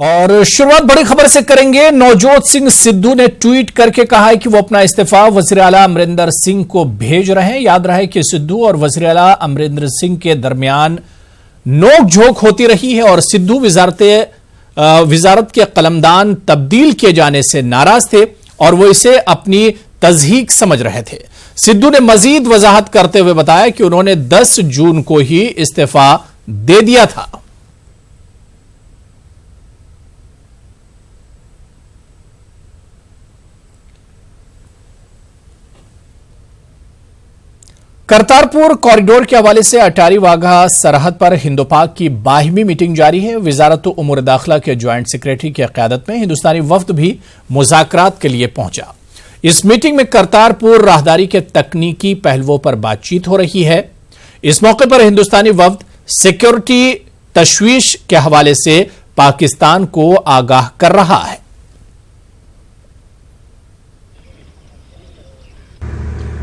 और शुरुआत बड़ी खबर से करेंगे। नवजोत सिंह सिद्धू ने ट्वीट करके कहा है कि वो अपना इस्तीफा वज़ीर आला अमरिंदर सिंह को भेज रहे हैं। याद रहे कि सिद्धू और वज़ीर आला अमरिंदर सिंह के दरमियान नोक-झोंक होती रही है और सिद्धू विजारत के कलमदान तब्दील किए जाने से नाराज थे और वो इसे अपनी तज़हीक समझ रहे थे। सिद्धू ने मजीद वजाहत करते हुए बताया कि उन्होंने 10 जून को ही इस्तीफा दे दिया था। करतारपुर कॉरिडोर के हवाले से अटारी वाघा सरहद पर हिंदो पाक की 22वीं मीटिंग जारी है। वजारत उमूर दाखिला के ज्वाइंट सेक्रेटरी की क़यादत में हिंदुस्तानी वफ्द भी मुज़ाकरात के लिए पहुंचा। इस मीटिंग में करतारपुर राहदारी के तकनीकी पहलुओं पर बातचीत हो रही है। इस मौके पर हिंदुस्तानी वफ्द सिक्योरिटी तशवीश के हवाले से पाकिस्तान को आगाह कर रहा है।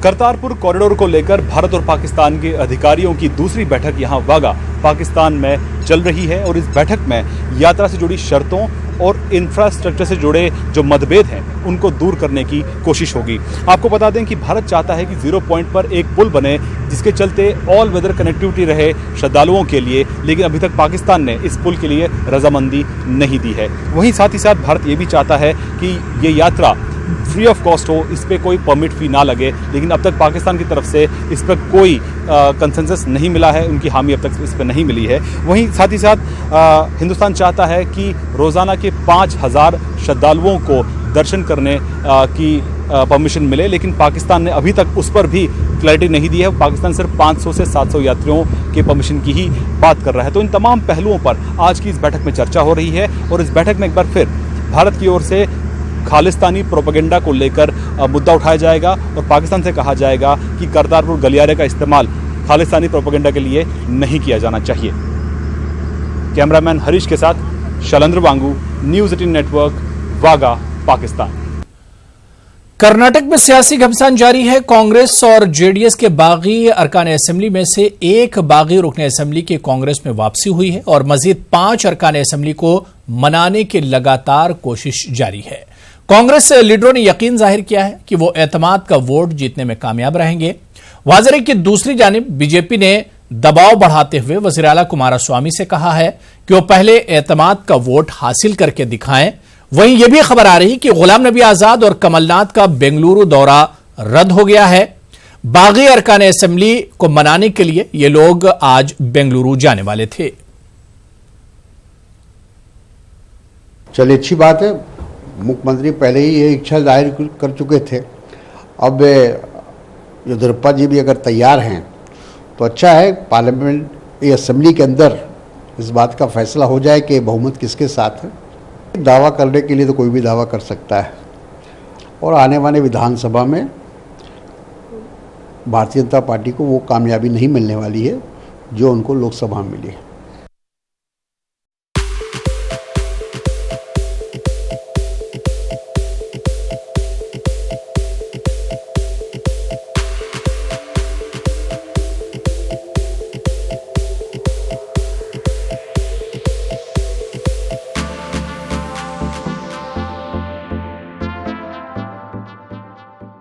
करतारपुर कॉरिडोर को लेकर भारत और पाकिस्तान के अधिकारियों की दूसरी बैठक यहां वाघा पाकिस्तान में चल रही है और इस बैठक में यात्रा से जुड़ी शर्तों और इंफ्रास्ट्रक्चर से जुड़े जो मतभेद हैं उनको दूर करने की कोशिश होगी। आपको बता दें कि भारत चाहता है कि 0 पॉइंट पर एक पुल बने जिसके चलते ऑल वेदर कनेक्टिविटी रहे श्रद्धालुओं के लिए, लेकिन अभी तक पाकिस्तान ने इस पुल के लिए रजामंदी नहीं दी है। वहीं साथ ही साथ भारत ये भी चाहता है कि ये यात्रा फ्री ऑफ कॉस्ट हो, इस पर कोई परमिट फी ना लगे, लेकिन अब तक पाकिस्तान की तरफ से इस पर कोई कंसेंसस नहीं मिला है, उनकी हामी अब तक इस पर नहीं मिली है। वहीं साथ ही साथ हिंदुस्तान चाहता है कि रोज़ाना के 5000 श्रद्धालुओं को दर्शन करने की परमिशन मिले, लेकिन पाकिस्तान ने अभी तक उस पर भी क्लैरिटी नहीं दी है। पाकिस्तान सिर्फ 500 से 700 यात्रियों के परमिशन की ही बात कर रहा है। तो इन तमाम पहलुओं पर आज की इस बैठक में चर्चा हो रही है और इस बैठक में एक बार फिर भारत की ओर से खालिस्तानी प्रोपेगेंडा को लेकर मुद्दा उठाया जाएगा और पाकिस्तान से कहा जाएगा कि करतारपुर गलियारे का इस्तेमाल खालिस्तानी प्रोपेगेंडा के लिए नहीं किया जाना चाहिए। कैमरामैन हरीश के साथ शैलेंद्र वांगू, न्यूज़ 18 नेटवर्क, वाघा, पाकिस्तान। कर्नाटक में सियासी घमासान जारी है। कांग्रेस और जेडीएस के बागी अरकान असेंबली में से एक बागी रुकने असेंबली की कांग्रेस में वापसी हुई है और मजीद 5 अरकान असेंबली को मनाने की लगातार कोशिश जारी है। कांग्रेस लीडरों ने यकीन जाहिर किया है कि वो एतमाद का वोट जीतने में कामयाब रहेंगे। वाज़ेह है कि दूसरी जानिब बीजेपी ने दबाव बढ़ाते हुए वज़ीर आला कुमारस्वामी से कहा है कि वो पहले एतमाद का वोट हासिल करके दिखाएं। वहीं यह भी खबर आ रही कि गुलाम नबी आजाद और कमलनाथ का बेंगलुरु दौरा रद्द हो गया है। बागी अरकान असेंबली को मनाने के लिए ये लोग आज बेंगलुरु जाने वाले थे। चलिए, अच्छी बात है। मुख्यमंत्री पहले ही ये इच्छा जाहिर कर चुके थे। अब येदियुरप्पा जी भी अगर तैयार हैं तो अच्छा है। पार्लियामेंट असेंबली के अंदर इस बात का फैसला हो जाए कि बहुमत किसके साथ है। दावा करने के लिए तो कोई भी दावा कर सकता है और आने वाले विधानसभा में भारतीय जनता पार्टी को वो कामयाबी नहीं मिलने वाली है जो उनको लोकसभा में मिली है।